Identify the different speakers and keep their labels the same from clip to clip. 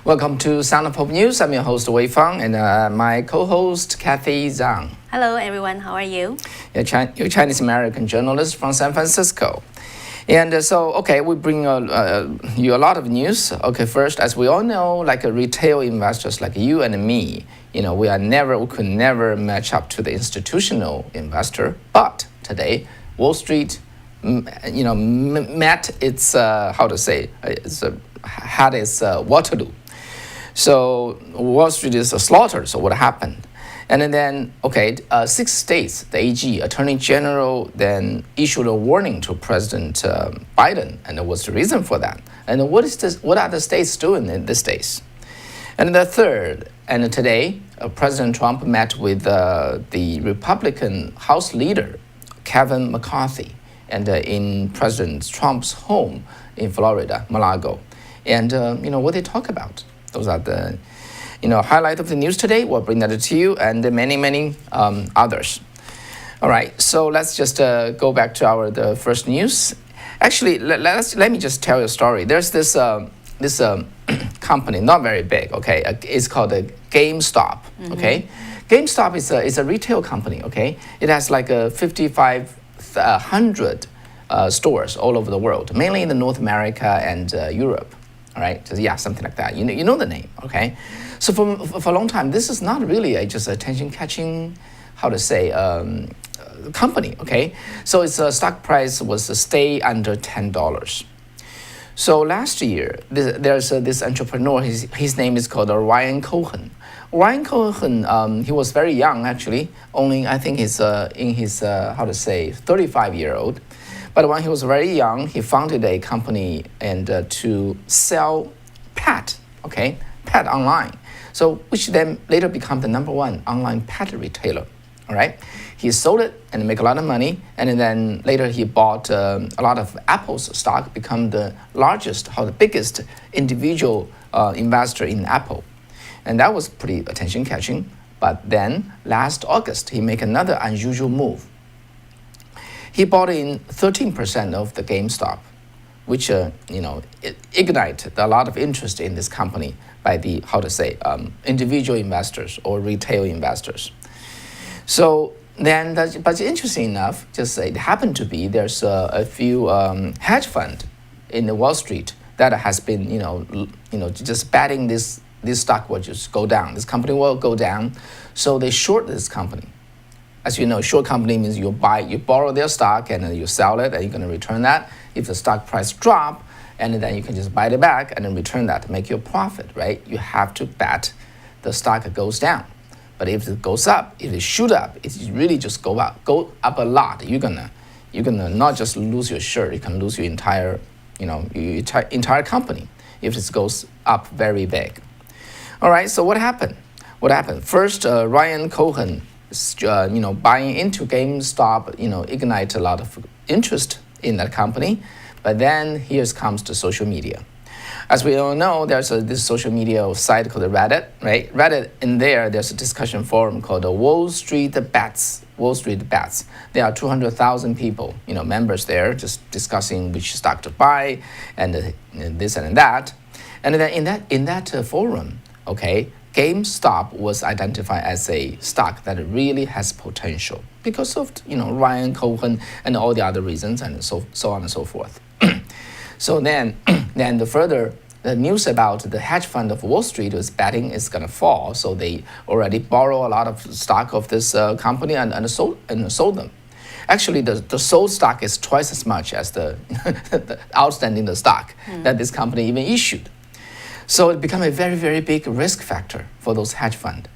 Speaker 1: Welcome to Sound of Hope News. I'm your host, Wei Fang, and my co-host, Kathy Zhang.
Speaker 2: Hello, everyone. How are you?
Speaker 1: You're Chinese-American journalist from San Francisco. And we bring you a lot of news. Okay, first, as we all know, like retail investors like you and me, we could never match up to the institutional investor. But today, Wall Street, met its, had its Waterloo. So Wall Street is slaughtered. So what happened? And then, 6 states, the AG, Attorney General, then issued a warning to President Biden. And what's the reason for that? And what are the states doing in these days? And the third, and today, President Trump met with the Republican House leader, Kevin McCarthy, and in President Trump's home in Florida, Mar-a-Lago. And, what they talk about. Those are the highlight of the news today. We'll bring that to you and many others. All right, so let's just go back to the first news. Actually, let me just tell you a story. There's this company, not very big. Okay, it's called GameStop. Okay, GameStop is a retail company. Okay, it has like 5,500 stores all over the world, mainly in North America and Europe. All right, so yeah, something like that. You know the name, okay? So for a long time, this is not really just attention-catching, company, okay? So its stock price was stay under $10. So last year, there's this entrepreneur. His name is called Ryan Cohen. Ryan Cohen, he was very young actually. Only I think he's in his 35-year-old. But when he was very young, he founded a company and to sell pet online. So which then later become the #1 online pet retailer. All right, he sold it and make a lot of money, and then later he bought a lot of Apple's stock, become the largest, the biggest individual investor in Apple, and that was pretty attention-catching. But then last August, he made another unusual move. He bought in 13% of the GameStop, which it ignited a lot of interest in this company by the individual investors or retail investors. So then, but interesting enough, it happened to be there's a few hedge fund in the Wall Street that has been just betting this stock will just go down. This company will go down, so they short this company. As you know, short company means you borrow their stock and then you sell it and you're going to return that. If the stock price drop, and then you can just buy it back and then return that to make your profit, right? You have to bet the stock goes down. But if it goes up, if it shoot up, it really just go up a lot. You're gonna not just lose your shirt, you can lose your entire company if it goes up very big. All right, so what happened? First, Ryan Cohen, buying into GameStop, ignite a lot of interest in that company. But then here comes the social media. As we all know, there's this social media site called Reddit, right? Reddit, in there's a discussion forum called Wall Street Bets. There are 200,000 people, members there, just discussing which stock to buy and this and that. And then in that forum, GameStop was identified as a stock that really has potential because of Ryan Cohen and all the other reasons and so on and so forth. So then the news about the hedge fund of Wall Street was betting it's going to fall. So they already borrow a lot of stock of this company and sold them. Actually, the sold stock is twice as much as the outstanding stock that this company even issued. So it became a very, very big risk factor for those hedge funds.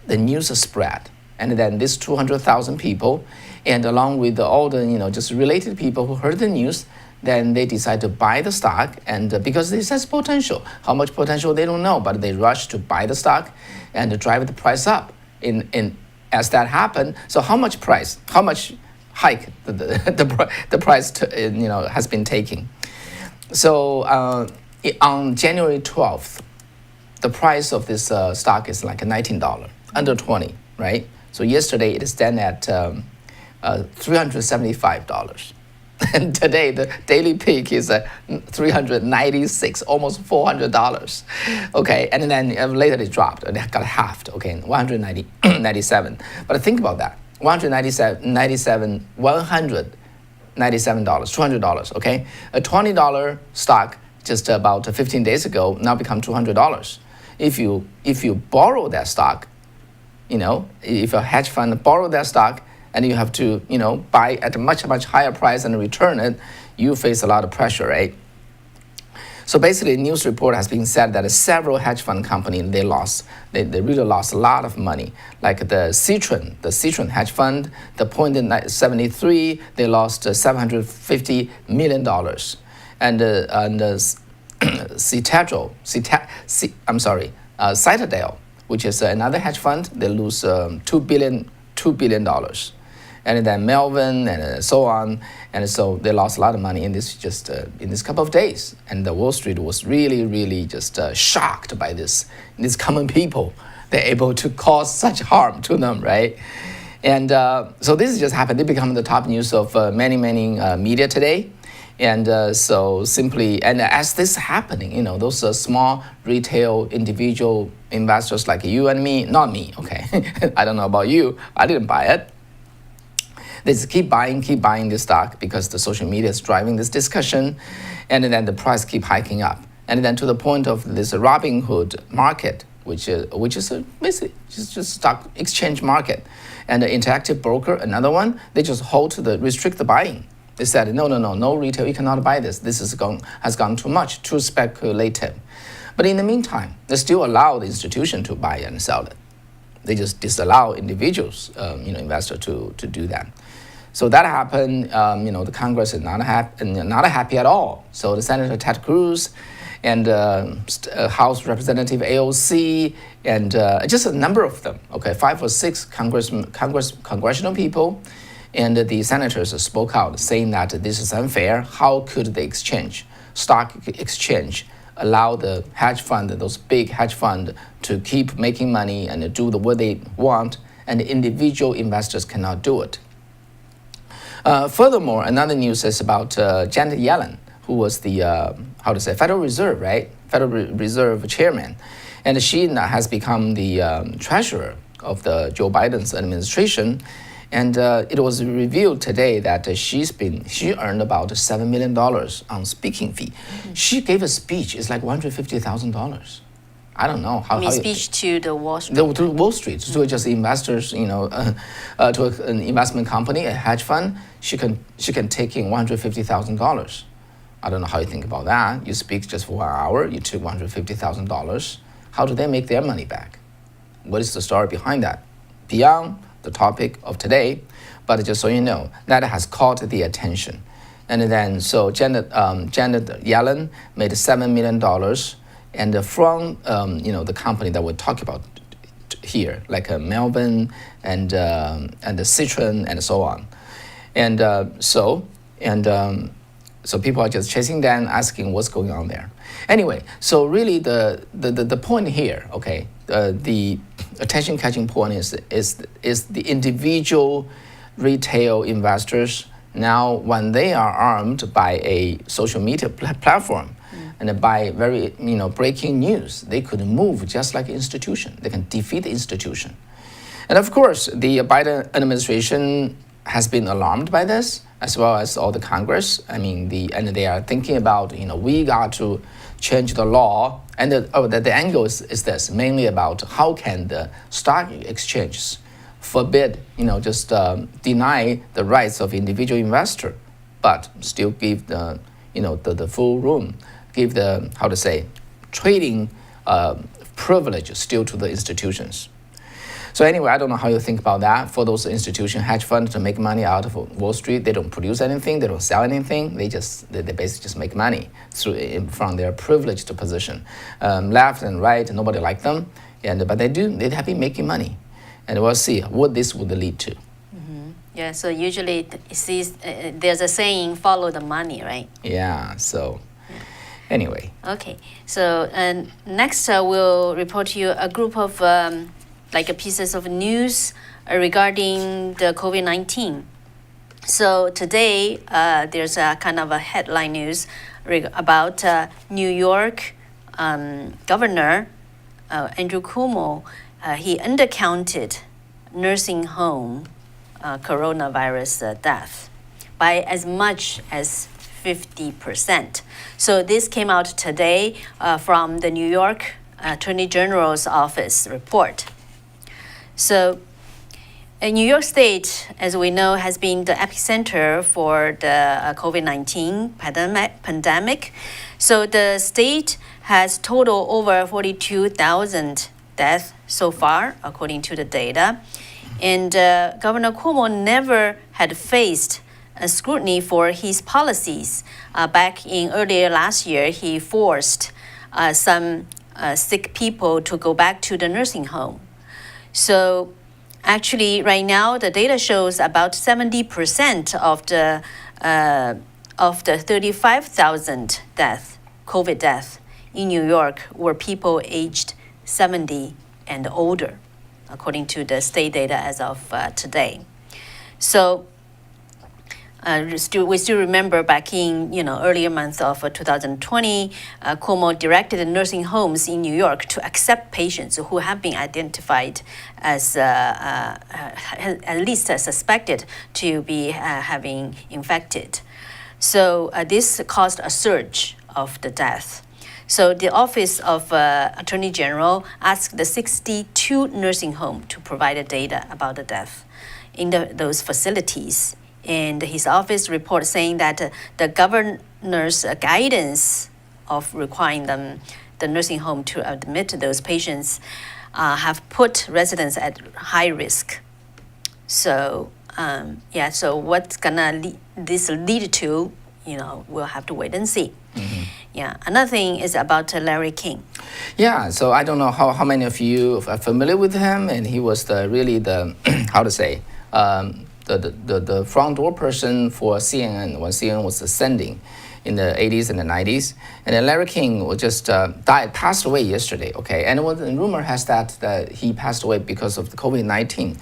Speaker 1: The news spread, and then these 200,000 people, and along with all the just related people who heard the news, then they decide to buy the stock, and because this has potential. How much potential they don't know, but they rush to buy the stock and drive the price up. As that happened, so how much hike the price has been taking. So on January 12th, the price of this stock is like $19, under 20, right? So yesterday it is then at $375. And today the daily peak is $396, almost $400. Okay, and then later it dropped and it got halved. Okay, 197. But think about that: $197, $200. Okay, a $20 stock just about 15 days ago now become $200. If you borrow that stock, if a hedge fund borrow that stock and you have to, buy at a much higher price and return it, you face a lot of pressure, right? So basically, news report has been said that several hedge fund companies, they really lost a lot of money. Like the Citron hedge fund, the point in 73, they lost $750 million. And Citadel, which is another hedge fund, they lose $2 billion. And then Melvin and so on, and so they lost a lot of money in this couple of days. And the Wall Street was really just shocked by this. These common people, they're able to cause such harm to them, right? And so this just happened. They become the top news of many media today. And so simply, and as this is happening, those small retail individual investors like you and me, not me, okay? I don't know about you. I didn't buy it. They just keep buying this stock because the social media is driving this discussion, and then the price keep hiking up, and then to the point of this Robinhood market, which is basically just stock exchange market, and the Interactive Broker, another one, they just restrict the buying. They said no retail, you cannot buy this. This has gone too much, too speculative. But in the meantime, they still allow the institution to buy and sell it. They just disallow individuals, investors to do that. So that happened. The Congress is not happy at all. So the Senator Ted Cruz and House Representative AOC and just a number of them. Okay, 5 or 6 congressional people, and the senators spoke out saying that this is unfair. How could the stock exchange, allow the hedge fund, those big hedge fund, to keep making money and do what they want, and the individual investors cannot do it. Furthermore, another news is about Janet Yellen, who was the Federal Reserve, right? Federal Reserve chairman, and she has become the treasurer of the Joe Biden's administration. And it was revealed today that she earned about $7 million on speaking fee. Mm-hmm. She gave a speech. It's like $150,000. I don't know how.
Speaker 2: Speech to the Wall Street.
Speaker 1: To Wall Street, to just investors, to an investment company, a hedge fund. She can take in $150,000. I don't know how you think about that. You speak just for 1 hour, you took $150,000. How do they make their money back? What is the story behind that? Beyond the topic of today, but just so you know, that has caught the attention. And then, so Janet Yellen made $7 million, and from the company that we're talking about here, like Melvin and the Citron and so on, and so people are just chasing them, asking what's going on there. Anyway, so really the point here, okay, the attention-catching point is the individual retail investors now, when they are armed by a social media platform and by very breaking news, they could move just like an institution. They can defeat the institution. And of course, the Biden administration has been alarmed by this, as well as all the Congress. And they are thinking about, we got to change the law. And the angle is this, mainly about how can the stock exchanges forbid, deny the rights of individual investor, but still give the full room, give the, trading privilege still to the institutions. So anyway, I don't know how you think about that. For those institution hedge funds to make money out of Wall Street, they don't produce anything, they don't sell anything. They basically just make money from their privileged position. Left and right, nobody like them, but they have been making money, and we'll see what this would lead to.
Speaker 2: Mm-hmm. Yeah. So usually, there's a saying, "Follow the money," right?
Speaker 1: Yeah. So. Anyway.
Speaker 2: Okay. So next, we'll report to you a group of pieces of news regarding the COVID-19. So today, there's a kind of a headline news about New York Governor Andrew Cuomo. He undercounted nursing home coronavirus death by as much as 50%. So this came out today from the New York Attorney General's office report. So New York State, as we know, has been the epicenter for the COVID-19 pandemic. So the state has total over 42,000 deaths so far, according to the data. And Governor Cuomo never had faced a scrutiny for his policies. Back in earlier last year, he forced some sick people to go back to the nursing home. So actually, right now, the data shows about 70% of the 35,000 COVID deaths in New York were people aged 70 and older, according to the state data as of today. So we still remember back in earlier months of 2020, Cuomo directed the nursing homes in New York to accept patients who have been identified as at least suspected to be having infected. So this caused a surge of the death. So the Office of Attorney General asked the 62 nursing homes to provide data about the death in those facilities. And his office report saying that the governor's guidance of requiring the nursing home to admit those patients have put residents at high risk. So so what's gonna this lead to? We'll have to wait and see. Mm-hmm. Yeah. Another thing is about Larry King.
Speaker 1: Yeah. So I don't know how many of you are familiar with him, and he was really the how to say. The front door person for CNN when CNN was ascending in the 80s and the 90s. And then Larry King passed away yesterday, okay? And the rumor has that he passed away because of the COVID-19.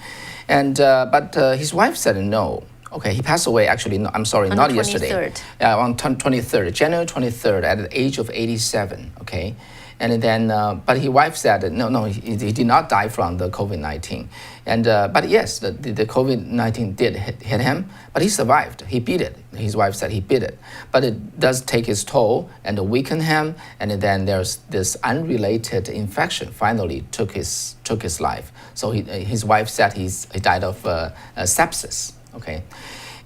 Speaker 1: And but his wife said no. Okay, he passed away actually, no, I'm sorry, not yesterday. On 23rd, January 23rd at the age of 87, okay? And then, but his wife said, no, he did not die from the COVID-19. And but yes, the COVID-19 did hit him, but he survived. He beat it. His wife said he beat it. But it does take its toll and weaken him. And then there's this unrelated infection finally took his life. So his wife said he died of sepsis. Okay,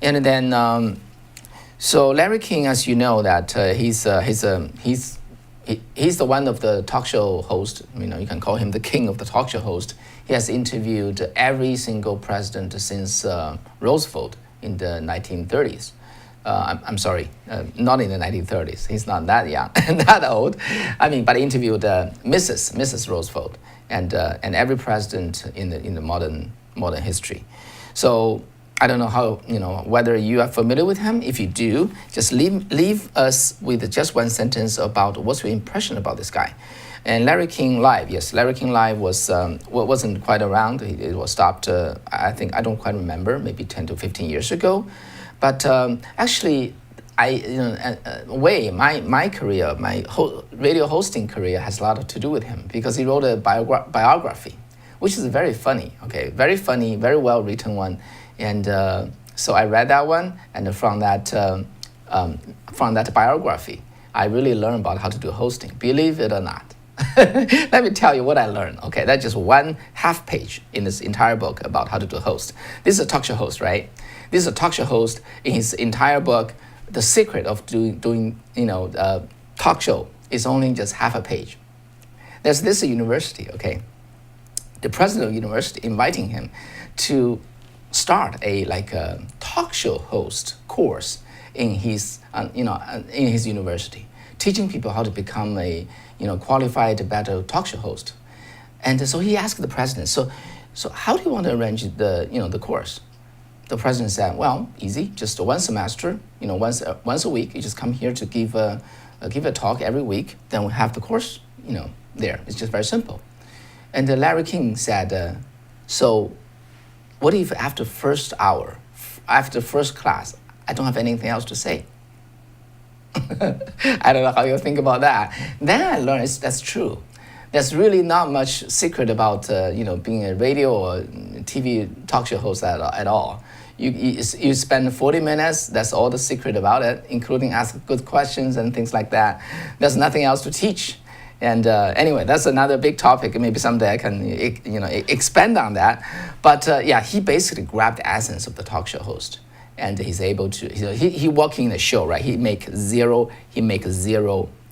Speaker 1: and then so Larry King, as you know, that he's the one of the talk show host. You can call him the king of the talk show host. He has interviewed every single president since Roosevelt in the 1930s. I'm sorry, not in the 1930s. He's not that young, that old. But he interviewed Mrs. Roosevelt and every president in the modern history. So I don't know how whether you are familiar with him. If you do, just leave us with just one sentence about what's your impression about this guy. And Larry King Live, yes, Larry King Live wasn't quite around. It was stopped. I think I don't quite remember, maybe 10 to 15 years ago. But actually, my career, my radio hosting career has a lot to do with him because he wrote a biography, which is very funny. Okay, very funny, very well written one. And so I read that one, and from that biography, I really learned about how to do hosting. Believe it or not. Let me tell you what I learned. Okay, that's just one half page in this entire book about how to do host. This is a talk show host, right? This is a talk show host in his entire book. The secret of doing talk show is only just half a page. There's this university, okay? The president of the university inviting him to start a talk show host course in his university, teaching people how to become a qualified, better talk show host. And so he asked the president, so how do you want to arrange the course? The president said, well, easy, just one semester, once a week, you just come here to give a talk every week, then we have the course, there. It's just very simple. And Larry King said, so what if after first hour, after first class, I don't have anything else to say. I don't know how you think about that. Then I learned that's true. There's really not much secret about being a radio or TV talk show host at all. You spend 40 minutes, that's all the secret about it, including ask good questions and things like that. There's nothing else to teach. And anyway, that's another big topic. Maybe someday I can expand on that. But he basically grabbed the essence of the talk show host. And he's able to, he working in a show, right? He makes zero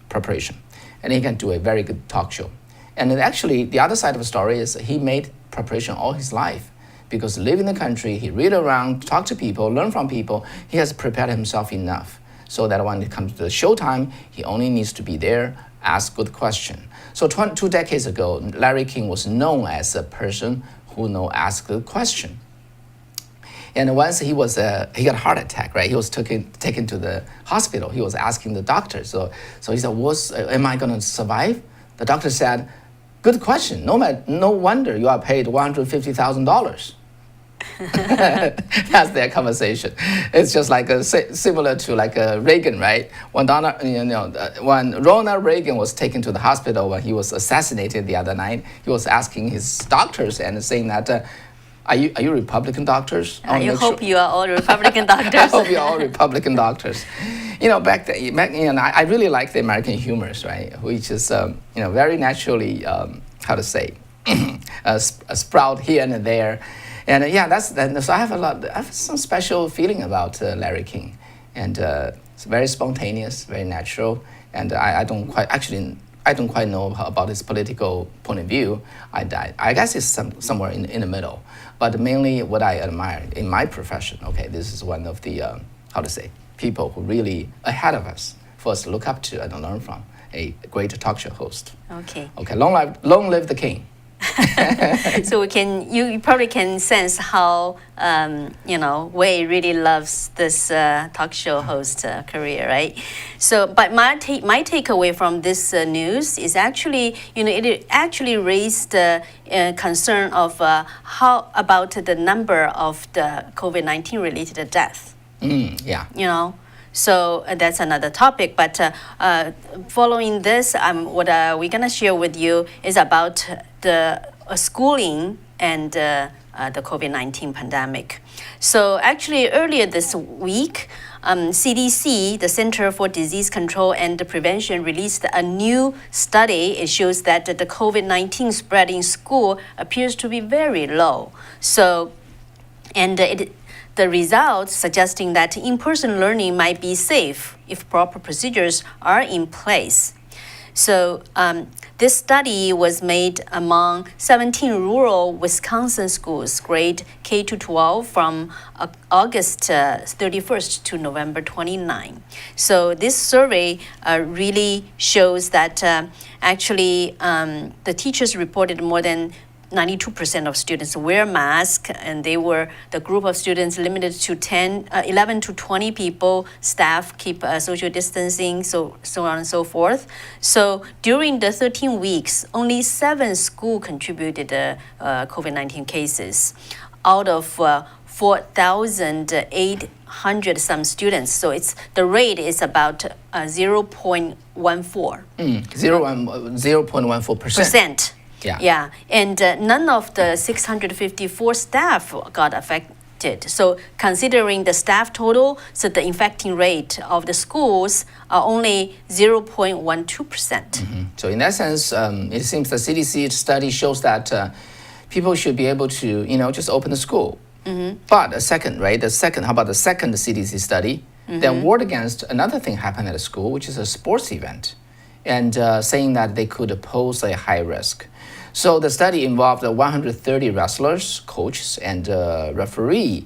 Speaker 1: preparation. And he can do a very good talk show. And then actually, the other side of the story is he made preparation all his life. Because live in the country, he read around, talk to people, learn from people, he has prepared himself enough. So that when it comes to the showtime, he only needs to be there, ask good question. So 2 decades ago, Larry King was known as a person who ask good question. And once he got a heart attack, right? He was taken to the hospital. He was asking the doctor. So he said, am I going to survive? The doctor said, good question. No wonder you are paid $150,000. That's their conversation. It's just like similar to like Reagan, right? When Ronald Reagan was taken to the hospital when he was assassinated the other night, he was asking his doctors and saying that, are you Republican doctors?
Speaker 2: I hope you are all Republican doctors.
Speaker 1: I hope you are all Republican doctors. Back I really like the American humors, right? Which is very naturally a sprout here and there. And so I have some special feeling about Larry King, and it's very spontaneous, very natural, and I don't quite know about his political point of view. I guess it's somewhere in the middle, but mainly what I admire in my profession. Okay, this is one of the people who really ahead of us, for us to look up to and learn from, a great talk show host.
Speaker 2: Okay.
Speaker 1: Long live the king.
Speaker 2: So you probably can sense how Wei really loves this talk show host career, right? So, but my takeaway from this news is actually, it actually raised the concern of how about the number of the COVID-19 related deaths.
Speaker 1: Yeah.
Speaker 2: So that's another topic. But following this, what we're going to share with you is about the schooling and the COVID-19 pandemic. So actually, earlier this week, CDC, the Center for Disease Control and Prevention, released a new study. It shows that the COVID-19 spread in school appears to be very low. So, and the results suggesting that in-person learning might be safe if proper procedures are in place. So this study was made among 17 rural Wisconsin schools, grade K to 12, from August 31st to November 29. So this survey really shows that actually the teachers reported more than 92% of students wear masks, and the group of students limited to 11 to 20 people. Staff keep social distancing, so on and so forth. So during the 13 weeks, only 7 schools contributed COVID-19 cases out of 4,800 some students. So the rate is about 0.14.
Speaker 1: 0.14%.
Speaker 2: Yeah, and none of the 654 staff got affected. So considering the staff total, so the infecting rate of the schools are only 0.12%.
Speaker 1: So in that sense, it seems the CDC study shows that people should be able to, just open the school. But how about the second CDC study? They warned against another thing happened at a school, which is a sports event, and saying that they could pose a high risk. So the study involved 130 wrestlers, coaches, and referee,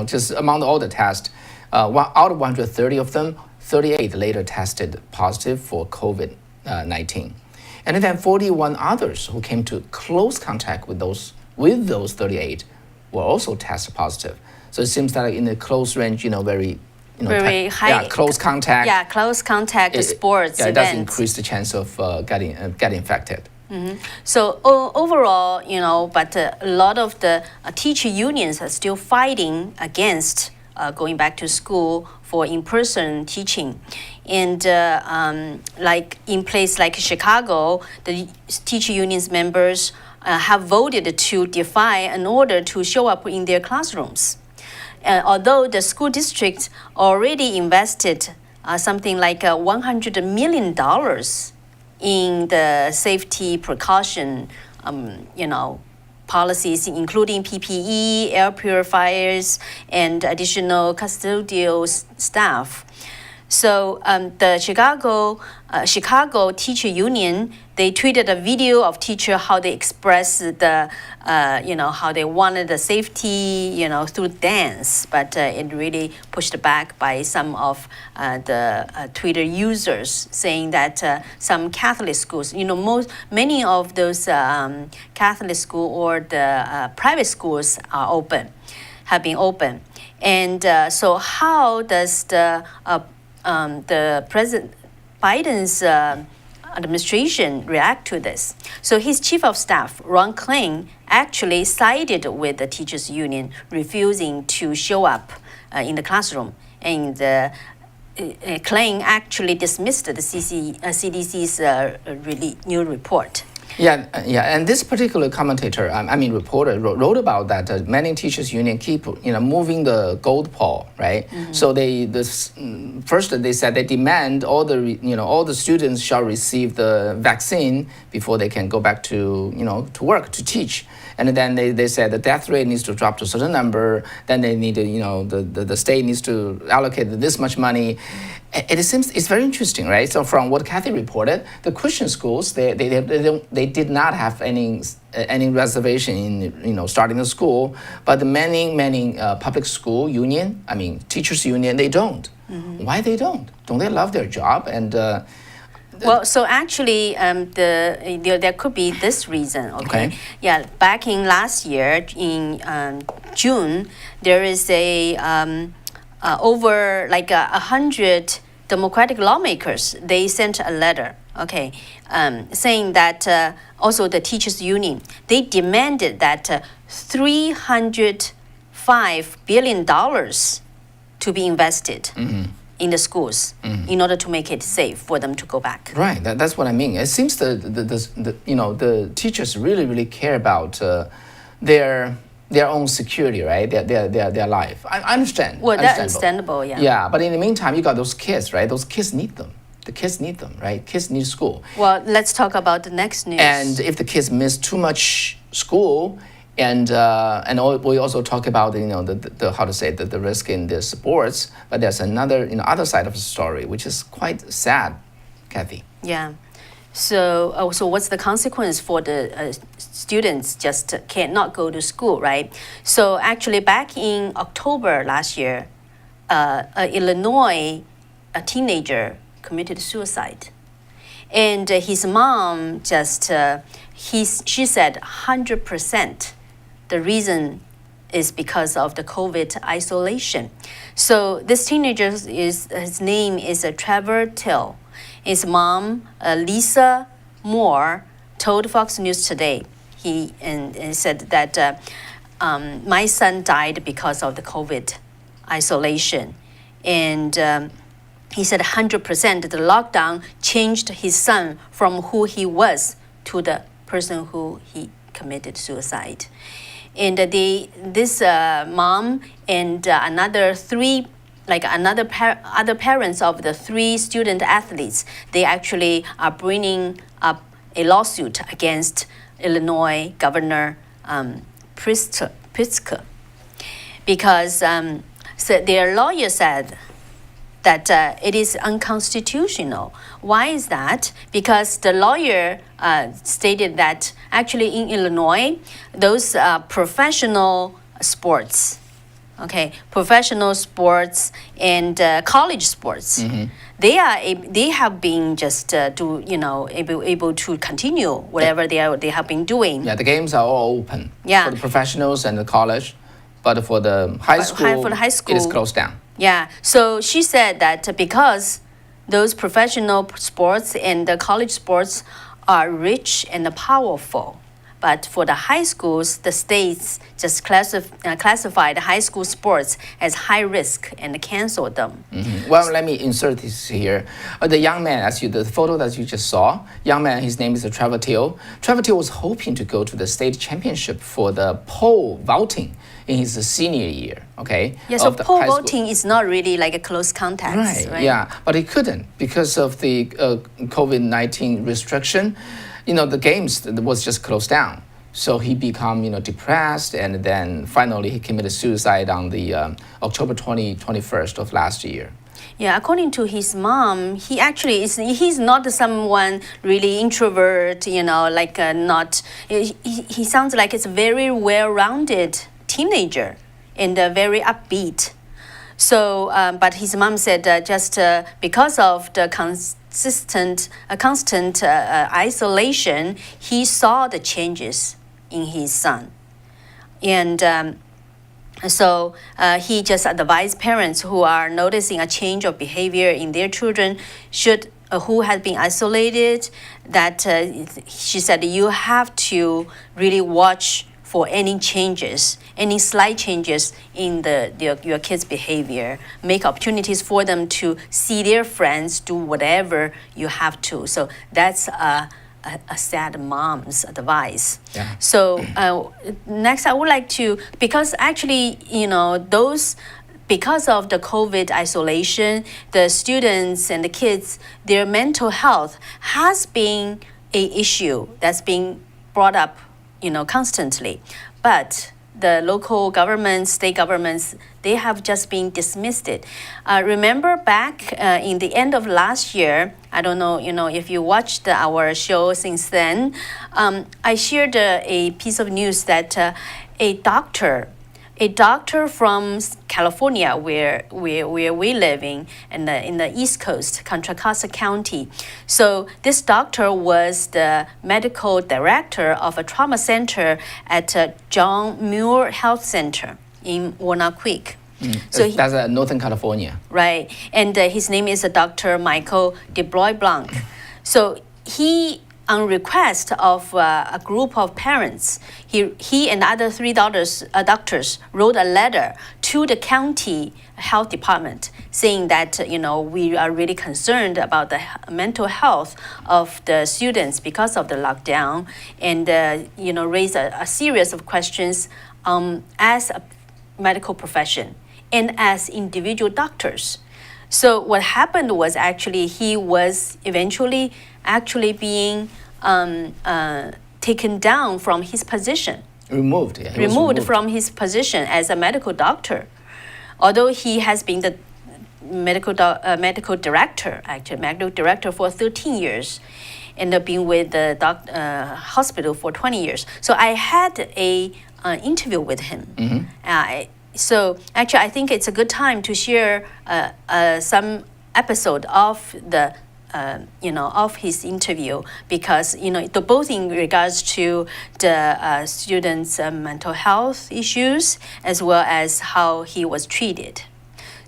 Speaker 1: just among all the tests, out of 130 of them, 38 later tested positive for COVID-19, and then 41 others who came to close contact with those 38 were also tested positive. So it seems that in the close range, very high, close contact.
Speaker 2: Yeah, close contact sports
Speaker 1: events.
Speaker 2: It
Speaker 1: does increase the chance of getting infected.
Speaker 2: So overall, but a lot of the teacher unions are still fighting against going back to school for in-person teaching. And like in place like Chicago, the teacher unions members have voted to defy an order to show up in their classrooms. Although the school district already invested something like $100 million in the safety precaution, policies, including PPE, air purifiers, and additional custodial staff. So the Chicago Teacher Union, they tweeted a video of teacher how they expressed the, how they wanted the safety, through dance, but it really pushed back by some of the Twitter users, saying that some Catholic schools, many of those Catholic school or the private schools have been open, and so how does the President Biden's administration react to this? So his chief of staff, Ron Klain, actually sided with the teachers union, refusing to show up in the classroom. And Klain actually dismissed the CDC's new report.
Speaker 1: Yeah, and this particular commentator, reporter, wrote about that. Many teachers' union keep, moving the goalpost, right? So first they said they demand all the students shall receive the vaccine before they can go back to work to teach. And then they said the death rate needs to drop to a certain number. Then they need to, the state needs to allocate this much money. It seems it's very interesting, right? So from what Kathy reported, the Christian schools they did not have any reservation in starting the school, but the many public school union, teachers union, they don't. Why they don't? Don't they love their job? And
Speaker 2: well, so actually, there could be this reason. Okay. Yeah, back in last year in June, there is over 100 Democratic lawmakers. They sent a letter. Saying that also the teachers union, they demanded that $305 billion to be invested in the schools in order to make it safe for them to go back.
Speaker 1: Right, that's what I mean. It seems the teachers really care about their own security, right? Their life. I understand.
Speaker 2: Well, that's understandable, yeah.
Speaker 1: Yeah, but in the meantime, you got those kids, right? Those kids need them. The kids need them, right? Kids need school.
Speaker 2: Well, let's talk about the next news.
Speaker 1: And if the kids miss too much school, and we also talk about the risk in the sports, but there's another other side of the story which is quite sad, Kathy.
Speaker 2: Yeah. So what's the consequence for the students just cannot go to school, right? So actually back in October last year, Illinois, a teenager committed suicide. And his mom she said 100% the reason is because of the COVID isolation. So this teenager his name is Trevor Till. His mom, Lisa Moore, told Fox News Today. He said that my son died because of the COVID isolation, and he said 100% the lockdown changed his son from who he was to the person who he committed suicide. And this mom and other parents of the 3 student athletes, they actually are bringing up a lawsuit against Illinois Governor Pritzker because so their lawyer said that it is unconstitutional. Why is that? Because the lawyer stated that actually in Illinois, those professional sports, professional sports and college sports, they have been just able to continue whatever they have been doing.
Speaker 1: Yeah, the games are all open.
Speaker 2: Yeah.
Speaker 1: For the professionals and the college, but for the high school, it is closed down.
Speaker 2: Yeah, so she said that because those professional sports and the college sports are rich and powerful. But for the high schools, the states just classified high school sports as high risk and canceled them.
Speaker 1: Mm-hmm. Well, let me insert this here. The young man, the photo that you just saw, young man, his name is Trevor Till. Trevor Till was hoping to go to the state championship for the pole vaulting in his senior year. Okay.
Speaker 2: Yeah. So pole vaulting is not really like a close contact, right?
Speaker 1: Yeah, but he couldn't because of the COVID-19 restriction. The games was just closed down. So he became, depressed, and then finally he committed suicide on the October 21st of last year.
Speaker 2: Yeah, according to his mom, he's not someone really introvert, he sounds like it's a very well-rounded teenager and very upbeat. So, but his mom said just because of the constant isolation, he saw the changes in his son. And so he just advised parents who are noticing a change of behavior in their children who has been isolated, that she said you have to really watch for any changes, any slight changes in your kids' behavior. Make opportunities for them to see their friends, do whatever you have to. So that's a sad mom's advice.
Speaker 1: Yeah.
Speaker 2: So next I would like to, because actually, because of the COVID isolation, the students and the kids, their mental health has been an issue that's being brought up constantly. But the local governments, state governments, they have just been dismissed it. Remember back in the end of last year, I don't know, if you watched our show since then, I shared a piece of news that a doctor from California, where we living, in the East Coast, Contra Costa County. So this doctor was the medical director of a trauma center at John Muir Health Center in Walnut Creek.
Speaker 1: So that's Northern California.
Speaker 2: Right, and his name is Dr. Michael DeBroy-Blanc. So he, on request of a group of parents, he and other three doctors wrote a letter to the county health department saying that we are really concerned about the mental health of the students because of the lockdown, and raise a series of questions as a medical profession and as individual doctors. So what happened was actually he was eventually actually being taken down from his position.
Speaker 1: Removed
Speaker 2: from his position as a medical doctor. Although he has been the medical director for 13 years and been with the hospital for 20 years. So I had an interview with him.
Speaker 1: Mm-hmm.
Speaker 2: So actually, I think it's a good time to share some episode of the of his interview, because both in regards to the students' mental health issues as well as how he was treated.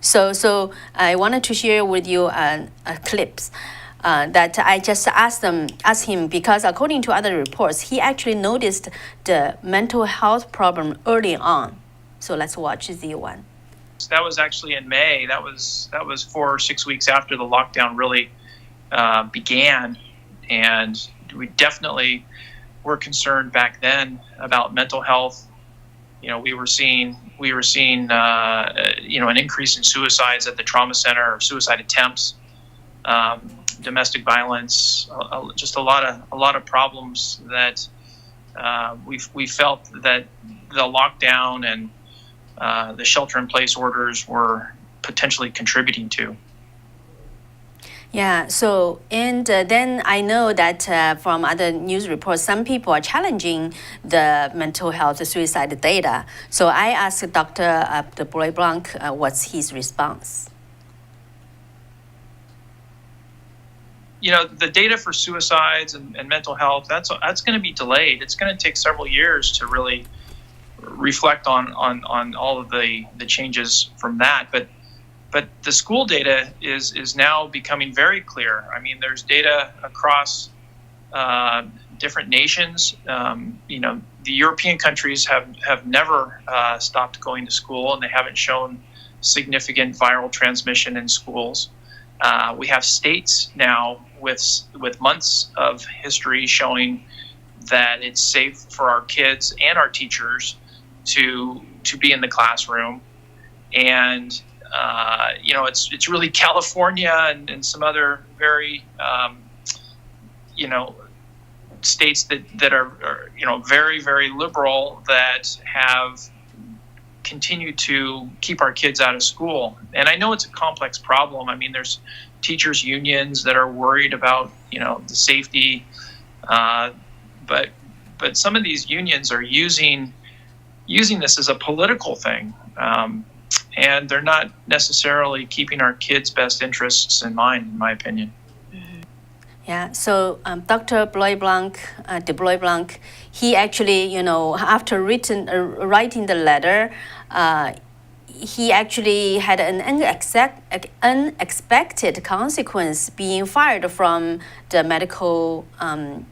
Speaker 2: So I wanted to share with you clips that I just asked him, because according to other reports, he actually noticed the mental health problem early on. So let's watch the one.
Speaker 3: That was actually in May. That was 4 or 6 weeks after the lockdown really began, and we definitely were concerned back then about mental health. We were seeing an increase in suicides at the trauma center, or suicide attempts, domestic violence, just a lot of problems that we felt that the lockdown and the shelter-in-place orders were potentially contributing to.
Speaker 2: Yeah, so, and then I know that from other news reports, some people are challenging the mental health, the suicide data. So I asked Dr. DeBroy-Blanc what's his response.
Speaker 3: The data for suicides and mental health, that's going to be delayed. It's going to take several years to really reflect on all of the changes from that. But the school data is now becoming very clear. I mean, there's data across different nations. The European countries have never stopped going to school, and they haven't shown significant viral transmission in schools. We have states now with months of history showing that it's safe for our kids and our teachers to be in the classroom. And it's really California and some other very states that are very, very liberal that have continued to keep our kids out of school. And I know it's a complex problem. I mean, there's teachers unions that are worried about the safety, but some of these unions are using this as a political thing, and they're not necessarily keeping our kids' best interests in mind, in my opinion.
Speaker 2: Yeah, so Dr. de Blois-Blanc, he actually, after writing the letter, he actually had an unexpected consequence, being fired from the medical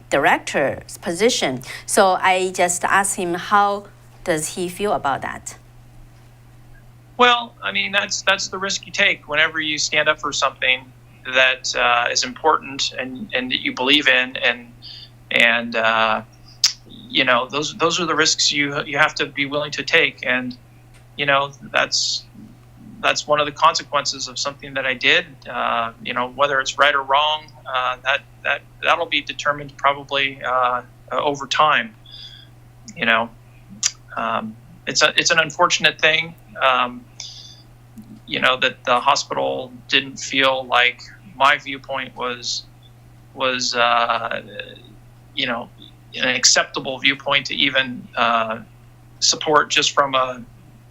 Speaker 2: director's position. So I just asked him, how does he feel about that?
Speaker 3: Well, I mean, that's the risk you take whenever you stand up for something that is important and that you believe in, and those are the risks you have to be willing to take. And that's one of the consequences of something that I did. Whether it's right or wrong, that'll be determined probably over time. It's an unfortunate thing. That the hospital didn't feel like my viewpoint was an acceptable viewpoint to even support just from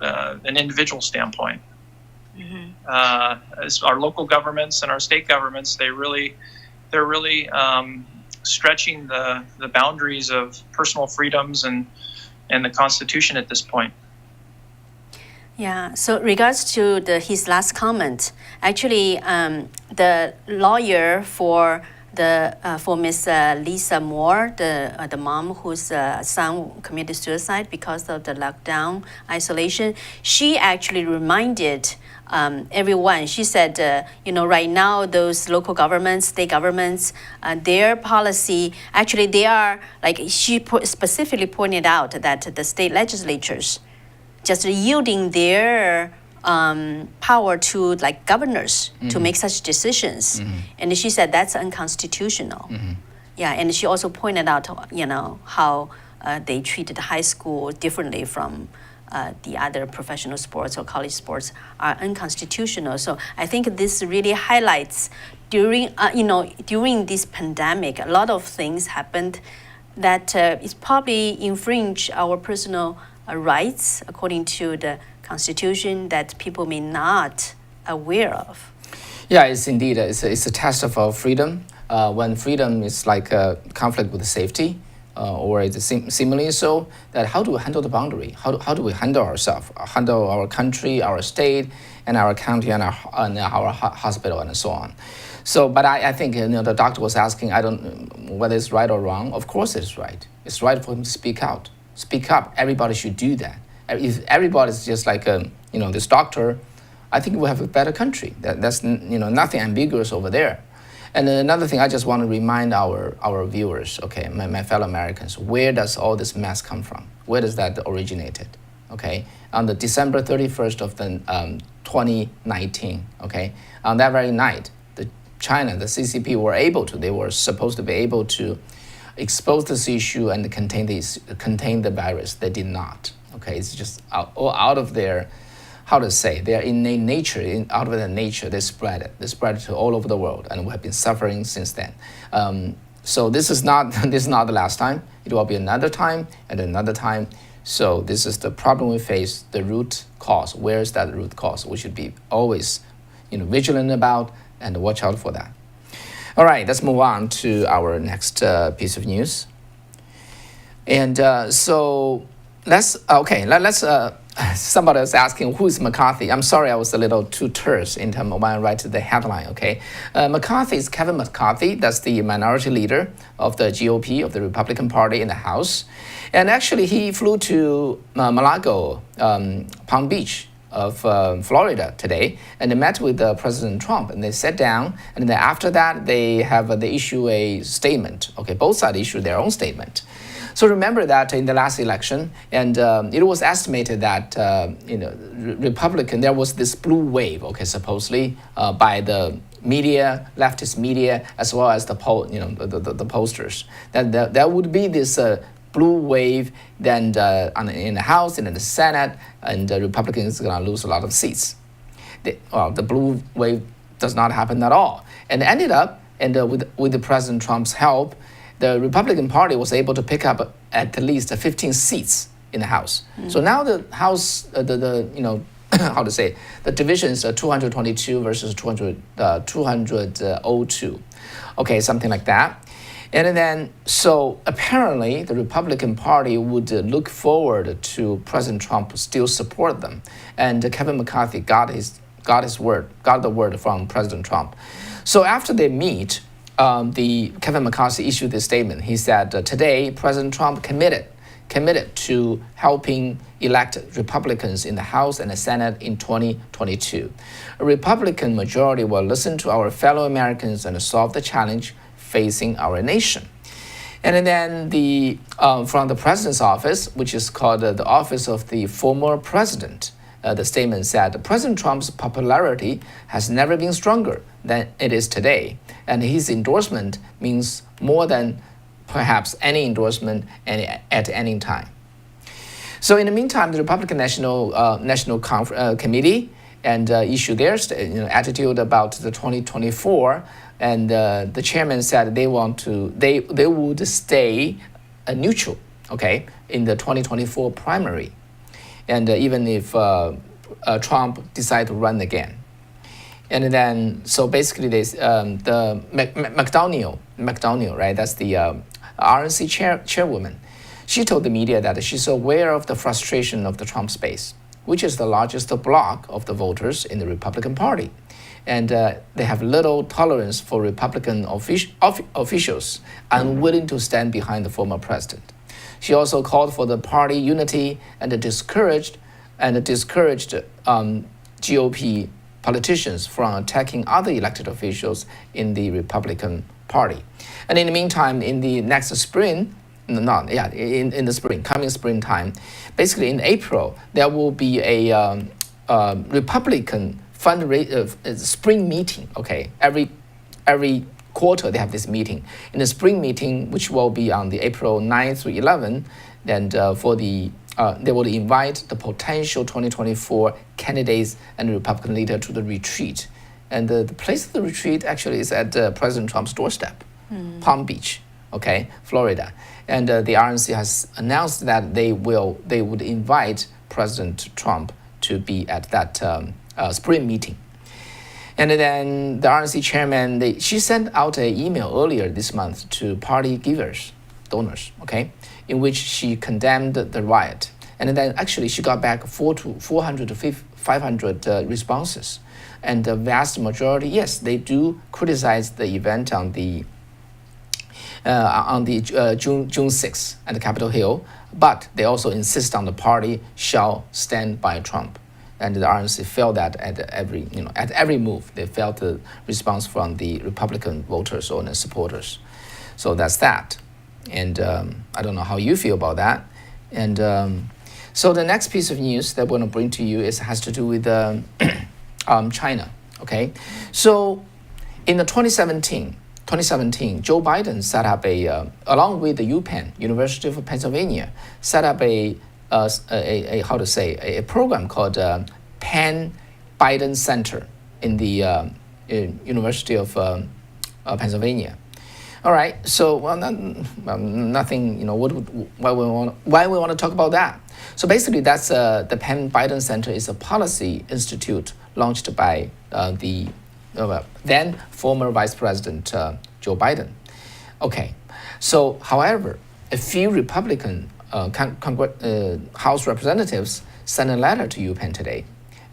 Speaker 3: an individual standpoint. As our local governments and our state governments, they're really stretching the boundaries of personal freedoms and the Constitution at this point.
Speaker 2: Yeah, so regards to his last comment, actually, the lawyer for Miss Lisa Moore, the mom whose son committed suicide because of the lockdown isolation, she actually reminded everyone. She said, right now those local governments, state governments, their policy, actually they are, like she specifically pointed out that the state legislatures just yielding their power to governors to make such decisions. And she said that's unconstitutional. Yeah, and she also pointed out, how they treated high school differently from the other professional sports or college sports are unconstitutional. So I think this really highlights during this pandemic, a lot of things happened that is probably infringe our personal rights according to the Constitution that people may not aware of.
Speaker 1: Yeah, it's indeed it's a test of our freedom. When freedom is like a conflict with safety, or it's similarly so, that how do we handle the boundary? How do we handle ourselves, handle our country, our state, and our county, and our hospital, and so on. So, but I think the doctor was asking, I don't whether it's right or wrong. Of course, it's right. It's right for him to speak out. Speak up. Everybody should do that. If everybody's just like this doctor, I think we'll have a better country. That's nothing ambiguous over there. And another thing, I just want to remind our viewers, okay, my fellow Americans, where does all this mess come from? Where does that originated? Okay, on the December 31st of 2019, okay, on that very night, China, the CCP they were supposed to be able to expose this issue and contain the virus. They did not. Okay, it's just out of their, how to say, their innate nature, out of their nature, they spread it. They spread it to all over the world, and we have been suffering since then. So this is not the last time. It will be another time and another time. So this is the problem we face, the root cause. Where is that root cause? We should be always, vigilant about and watch out for that. All right, let's move on to our next piece of news. And so let's okay. Let's. Somebody is asking who is McCarthy. I'm sorry, I was a little too terse in terms of when I write the headline. Okay, McCarthy is Kevin McCarthy. That's the minority leader of the GOP of the Republican Party in the House, and actually he flew to Mar-a-Lago, Palm Beach of Florida today, and they met with President Trump, and they sat down, and then after that they issue a statement. Okay, both sides issue their own statement. So remember that in the last election, and it was estimated that Republican, there was this blue wave, okay, supposedly by the media, leftist media, as well as the pollsters, that there would be this blue wave then in the House and in the Senate, and the Republicans are going to lose a lot of seats. The blue wave does not happen at all, and ended up, and with the President Trump's help, the Republican Party was able to pick up at least 15 seats in the House. So now the House, how to say, the division is 222 versus 202. Okay, something like that. And then, so apparently the Republican Party would look forward to President Trump still support them. And Kevin McCarthy got the word from President Trump. So after they meet, Kevin McCarthy issued this statement. He said, today, President Trump committed to helping elect Republicans in the House and the Senate in 2022. A Republican majority will listen to our fellow Americans and solve the challenge facing our nation. And then from the president's office, which is called the Office of the Former President, the statement said, President Trump's popularity has never been stronger than it is today, and his endorsement means more than perhaps any endorsement at any time. So in the meantime, the Republican National Committee and issued their attitude about the 2024, and the chairman said they would stay neutral, okay, in the 2024 primary, and even if Trump decide to run again. And then, so basically, the McDonnell, right? That's the RNC chairwoman. She told the media that she's aware of the frustration of the Trump base, which is the largest bloc of the voters in the Republican Party, and they have little tolerance for Republican officials unwilling to stand behind the former president. She also called for the party unity and discouraged GOP politicians from attacking other elected officials in the Republican Party. And in the meantime, in the next spring, in the spring, coming springtime, basically in April, there will be a Republican spring meeting. Okay, every quarter they have this meeting. In the spring meeting, which will be on the April 9th through 11th, and they will invite the potential 2024 candidates and the Republican leader to the retreat. And the place of the retreat actually is at President Trump's doorstep, Palm Beach, okay, Florida. And the RNC has announced that they would invite President Trump to be at that spring meeting. And then the RNC chairman, she sent out an email earlier this month to party donors, okay, in which she condemned the riot. And then actually she got back 400 to 500 responses. And the vast majority, yes, they do criticize the event on the June 6th at the Capitol Hill, but they also insist on the party shall stand by Trump. And the RNC felt that at every move, they felt the response from the Republican voters or the supporters. So that's that. And I don't know how you feel about that. And so the next piece of news that we're going to bring to you has to do with China. Okay, so in the 2017, Joe Biden set up along with the UPenn, University of Pennsylvania, set up a program called Penn Biden Center in the University of Pennsylvania. All right, so nothing. Why we want to talk about that? So basically, that's the Penn Biden Center is a policy institute launched by the then former Vice President Joe Biden. Okay, so however, a few Republican House representatives sent a letter to UPenn today,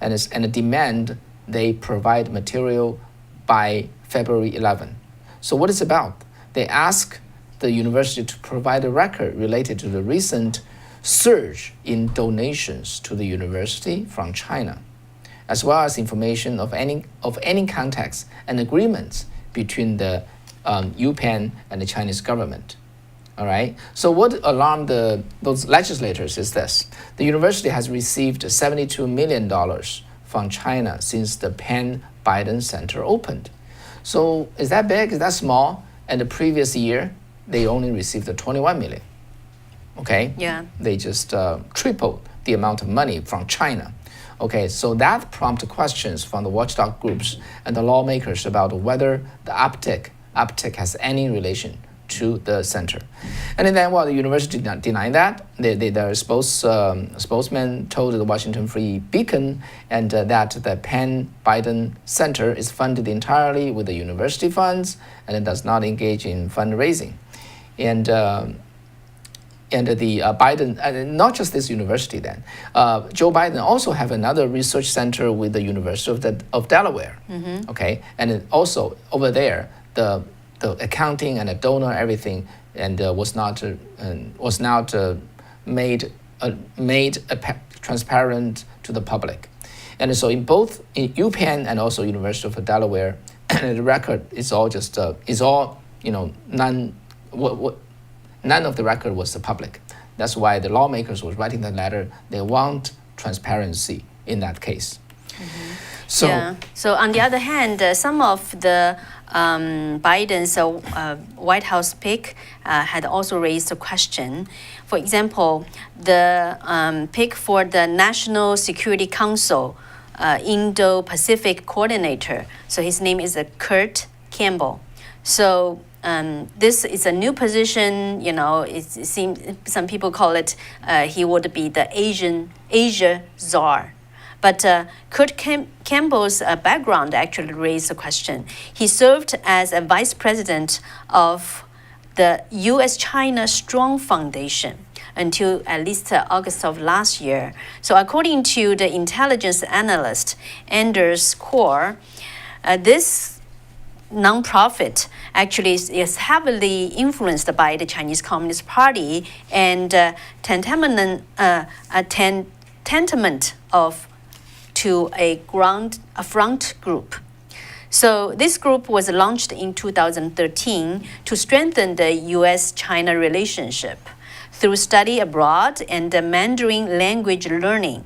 Speaker 1: and demand they provide material by February 11. So what it's about? They ask the university to provide a record related to the recent surge in donations to the university from China, as well as information of any contacts and agreements between the UPenn and the Chinese government. All right. So what alarmed those legislators is this: the university has received $72 million from China since the Penn Biden Center opened. So is that big? Is that small? And the previous year, they only received $21 million. Okay.
Speaker 2: Yeah.
Speaker 1: They just tripled the amount of money from China. Okay, so that prompted questions from the watchdog groups and the lawmakers about whether the uptick has any relation to the center. And then while the university denied that, their spokesman told the Washington Free Beacon and that the Penn Biden Center is funded entirely with the university funds and it does not engage in fundraising. And the Biden, not just this university then, Joe Biden also have another research center with the University of Delaware, okay? And also over there, the accounting and the donor, everything, and was not made transparent to the public. And so in both in UPenn and also University of Delaware, the record is all just, none of the record was the public. That's why the lawmakers was writing the letter. They want transparency in that case.
Speaker 2: So on the other hand, some of the Biden's White House pick had also raised a question. For example, the pick for the National Security Council Indo-Pacific coordinator. So his name is Kurt Campbell. So this is a new position. It seems some people call it he would be the Asia czar. But Kurt Campbell's background actually raised a question. He served as a vice president of the U.S.-China Strong Foundation until at least August of last year. So according to the intelligence analyst Anders Core, this nonprofit actually is heavily influenced by the Chinese Communist Party and tantamount to a front group. So this group was launched in 2013 to strengthen the U.S.-China relationship through study abroad and Mandarin language learning.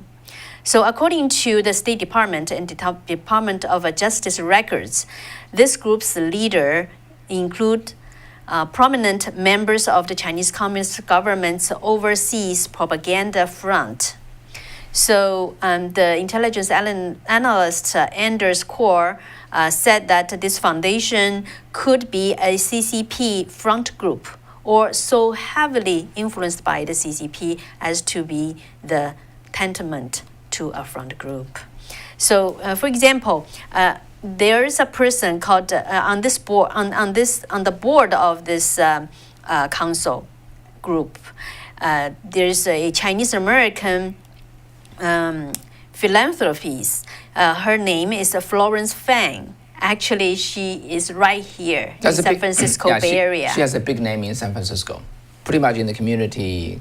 Speaker 2: So according to the State Department and the Department of Justice records, this group's leader include prominent members of the Chinese Communist government's overseas propaganda front. So the intelligence analyst Anders Core said that this foundation could be a CCP front group or so heavily influenced by the CCP as to be the tantamount to a front group. So, for example, there is a person called on this board on the board of this council group. There's a Chinese American philanthropist. Her name is Florence Fang. Actually, she is right here in San Francisco Bay Area.
Speaker 1: She has a big name in San Francisco. Pretty much in the community,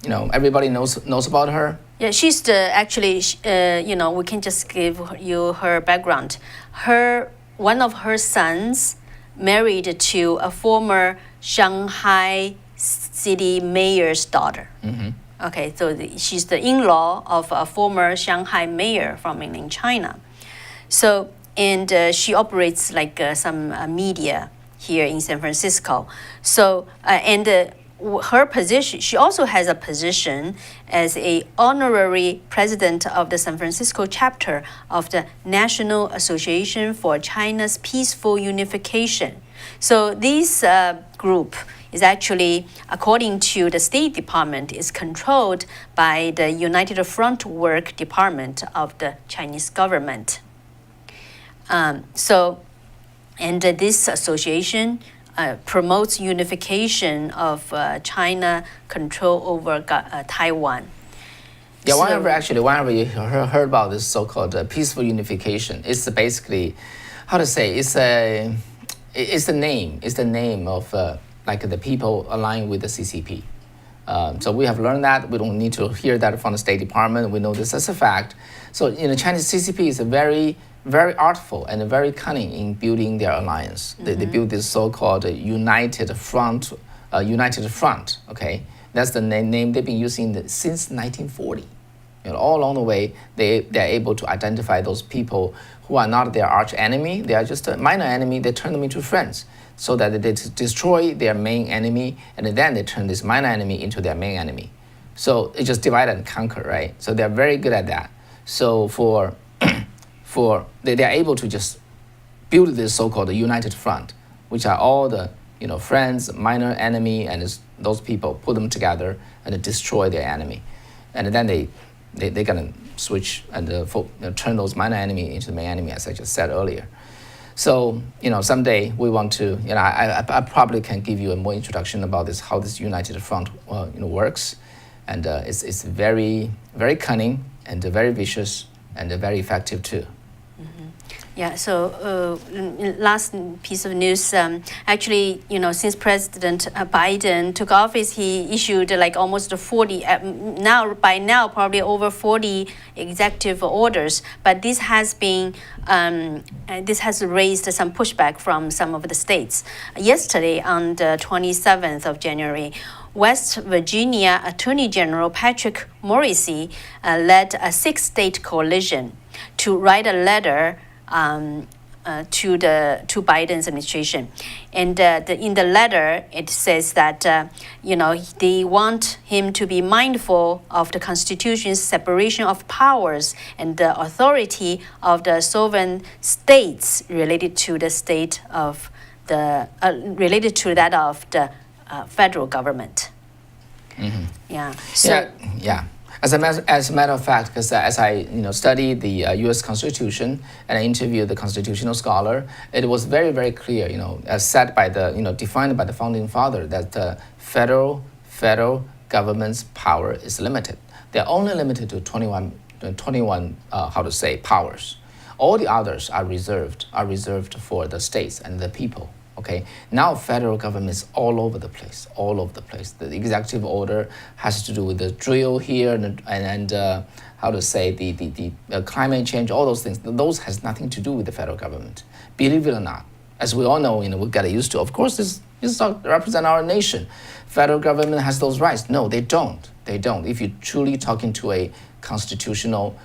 Speaker 1: everybody knows about her.
Speaker 2: Yeah, she's we can just give you her background. One of her sons married to a former Shanghai city mayor's daughter. Okay, so she's the in-law of a former Shanghai mayor from mainland China. So, and she operates like some media here in San Francisco. So, her position, she also has a position as a honorary president of the San Francisco chapter of the National Association for China's Peaceful Unification. So this group is actually, according to the State Department, is controlled by the United Front Work Department of the Chinese government. And this association promotes unification of China control over Taiwan.
Speaker 1: Yeah, whenever you heard about this so-called peaceful unification, it's basically, how to say, it's the name of like the people aligned with the CCP. So we have learned that. We don't need to hear that from the State Department. We know this as a fact. So Chinese CCP is a very, very artful and very cunning in building their alliance. They built this so-called United Front. Okay, that's the name they've been using since 1940. All along the way, they're able to identify those people who are not their arch enemy. They are just a minor enemy. They turn them into friends, so that they destroy their main enemy, and then they turn this minor enemy into their main enemy. So it just divide and conquer, right? So they're very good at that. So they're able to just build this so-called United Front, which are all the friends, minor enemy, and those people put them together and destroy their enemy, and then they're gonna switch and turn those minor enemy into the main enemy, as I just said earlier. So someday we want to. I probably can give you a more introduction about this, how this United Front works, and it's very, very cunning and very vicious and very effective too.
Speaker 2: Yeah, so last piece of news, actually, since President Biden took office, he issued like almost 40, by now probably over 40 executive orders, but this has raised some pushback from some of the states. Yesterday, on the 27th of January, West Virginia Attorney General Patrick Morrisey led a 6-state coalition to write a letter to Biden's administration, and in the letter it says that they want him to be mindful of the Constitution's separation of powers and the authority of the sovereign states related to the that of the federal government.
Speaker 1: Mm-hmm.
Speaker 2: Yeah. So,
Speaker 1: yeah. As a matter of fact, because as I studied the U.S. Constitution and I interviewed the constitutional scholar, it was very, very clear, as said by defined by the founding father, that the federal government's power is limited. They're only limited to 21 powers. All the others are reserved for the states and the people. Okay. Now federal government is all over the place. The executive order has to do with the drill here and the climate change, all those things. Those has nothing to do with the federal government. Believe it or not, as we all know, we got used to. Of course, this represent our nation. Federal government has those rights. No, they don't. If you're truly talking to a constitutional,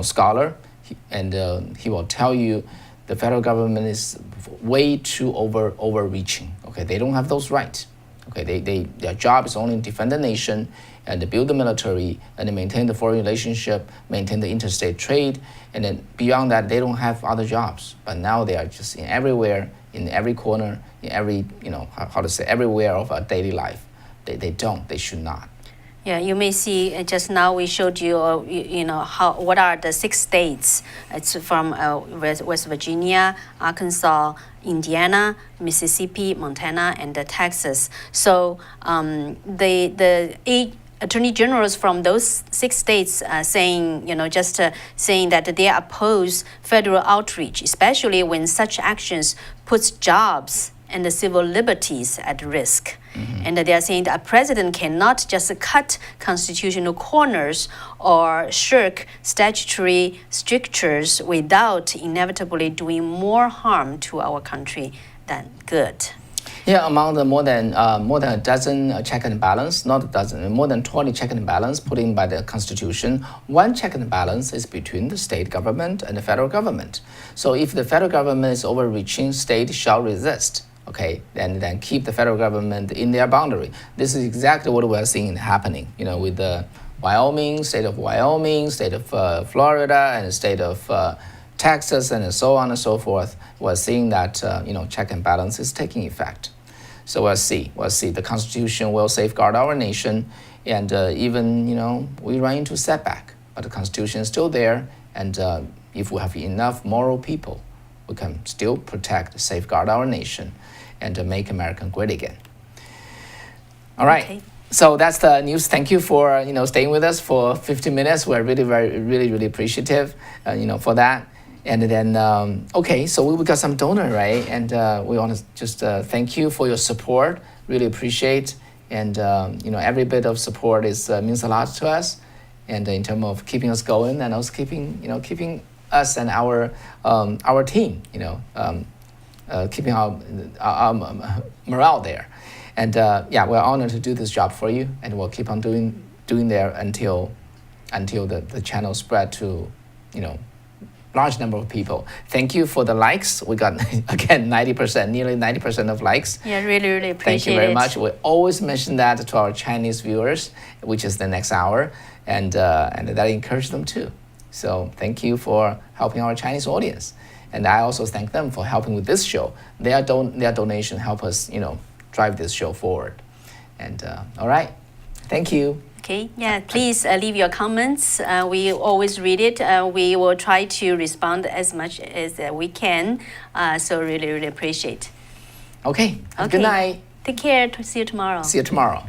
Speaker 1: scholar, he will tell you the federal government is way too overreaching. Okay, they don't have those rights. Okay, their job is only to defend the nation and to build the military and to maintain the foreign relationship, maintain the interstate trade, and then beyond that, they don't have other jobs. But now they are just everywhere, in every corner, in every everywhere of our daily life. They should not.
Speaker 2: Yeah, you may see just now we showed you, what are the 6 states. It's from West Virginia, Arkansas, Indiana, Mississippi, Montana, and Texas. So the 8 attorney generals from those 6 states saying that they oppose federal outreach, especially when such actions puts jobs and the civil liberties at risk. Mm-hmm. And they are saying that a president cannot just cut constitutional corners or shirk statutory strictures without inevitably doing more harm to our country than good.
Speaker 1: Yeah, among the more than a dozen check and balance, not a dozen, more than 20 check and balance put in by the Constitution, one check and balance is between the state government and the federal government. So if the federal government is overreaching, state shall resist. Okay, then keep the federal government in their boundary. This is exactly what we're seeing happening, with the state of Wyoming, state of Florida, and the state of Texas, and so on and so forth. We're seeing that, check and balance is taking effect. So we'll see. The Constitution will safeguard our nation, and even, we run into setback, but the Constitution is still there, and if we have enough moral people, we can still protect, safeguard our nation. and to make America great again. All right.
Speaker 2: Okay.
Speaker 1: So that's the news. Thank you for staying with us for 50 minutes. We're really appreciative, for that. And then okay, so we got some donor, right? And we want to just thank you for your support. Really appreciate, and every bit of support means a lot to us, and in terms of keeping us going, and also keeping us and our team, keeping our morale there. And we're honored to do this job for you, and we'll keep on doing there until the channel spread to large number of people. Thank you for the likes. We got again nearly 90% of likes.
Speaker 2: Yeah, really appreciate it.
Speaker 1: Thank you very much. We always mention that to our Chinese viewers, which is the next hour, and that encouraged them too. So thank you for helping our Chinese audience, and I also thank them for helping with this show. Their donation help us drive this show forward. And all right, thank you.
Speaker 2: Okay, yeah, please leave your comments. We always read it. We will try to respond as much as we can. So really appreciate.
Speaker 1: Okay, good night.
Speaker 2: Take care. See you tomorrow.
Speaker 1: See you tomorrow.